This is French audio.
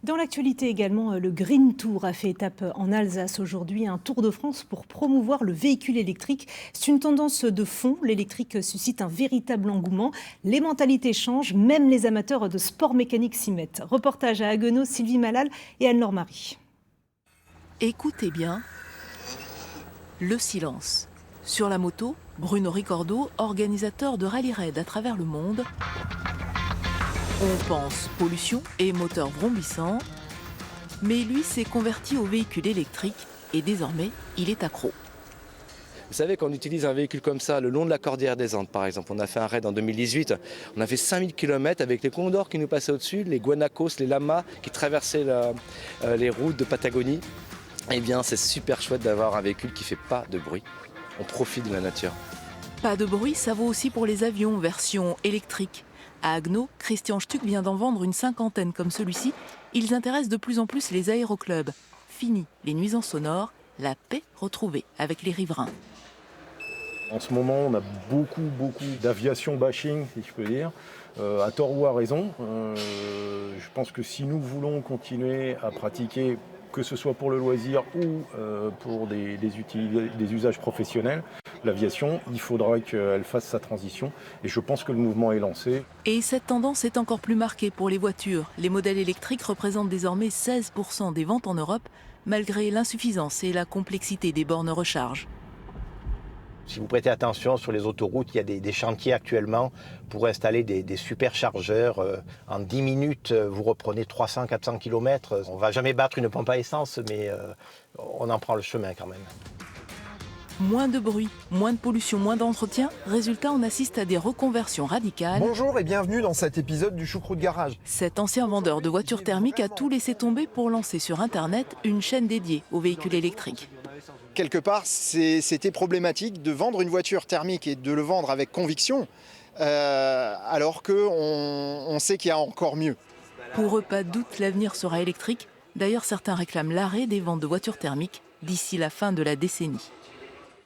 Dans l'actualité également, le Green Tour a fait étape en Alsace aujourd'hui, un tour de France pour promouvoir le véhicule électrique. C'est une tendance de fond, l'électrique suscite un véritable engouement. Les mentalités changent, même les amateurs de sport mécanique s'y mettent. Reportage à Haguenau, Sylvie Malal et Anne-Laure Marie. Écoutez bien, le silence. Sur la moto, Bruno Ricordo, organisateur de rallye-raid à travers le monde. On pense pollution et moteur vrombissant, mais lui s'est converti au véhicule électrique et désormais il est accro. Vous savez, quand on utilise un véhicule comme ça, le long de la Cordillère des Andes par exemple, on a fait un raid en 2018, on a fait 5000 km avec les condors qui nous passaient au-dessus, les guanacos, les lamas qui traversaient les routes de Patagonie. Eh bien, c'est super chouette d'avoir un véhicule qui ne fait pas de bruit. On profite de la nature. Pas de bruit, ça vaut aussi pour les avions, version électrique. À Haguenau, Christian Stuck vient d'en vendre une cinquantaine comme celui-ci. Ils intéressent de plus en plus les aéroclubs. Fini les nuisances sonores, la paix retrouvée avec les riverains. En ce moment, on a beaucoup d'aviation bashing, si je peux dire, à tort ou à raison. Je pense que si nous voulons continuer à pratiquer, que ce soit pour le loisir ou pour des usages professionnels, l'aviation, il faudra qu'elle fasse sa transition. Et je pense que le mouvement est lancé. Et cette tendance est encore plus marquée pour les voitures. Les modèles électriques représentent désormais 16% des ventes en Europe, malgré l'insuffisance et la complexité des bornes recharge. Si vous prêtez attention sur les autoroutes, il y a des chantiers actuellement pour installer des superchargeurs. En 10 minutes, vous reprenez 300-400 km. On ne va jamais battre une pompe à essence, mais on en prend le chemin quand même. Moins de bruit, moins de pollution, moins d'entretien. Résultat, on assiste à des reconversions radicales. Bonjour et bienvenue dans cet épisode du Choucroute Garage. Cet ancien vendeur de voitures thermiques a tout laissé tomber pour lancer sur Internet une chaîne dédiée aux véhicules électriques. Quelque part, c'était problématique de vendre une voiture thermique et de le vendre avec conviction, alors qu'on sait qu'il y a encore mieux. Pour eux, pas de doute, l'avenir sera électrique. D'ailleurs, certains réclament l'arrêt des ventes de voitures thermiques d'ici la fin de la décennie.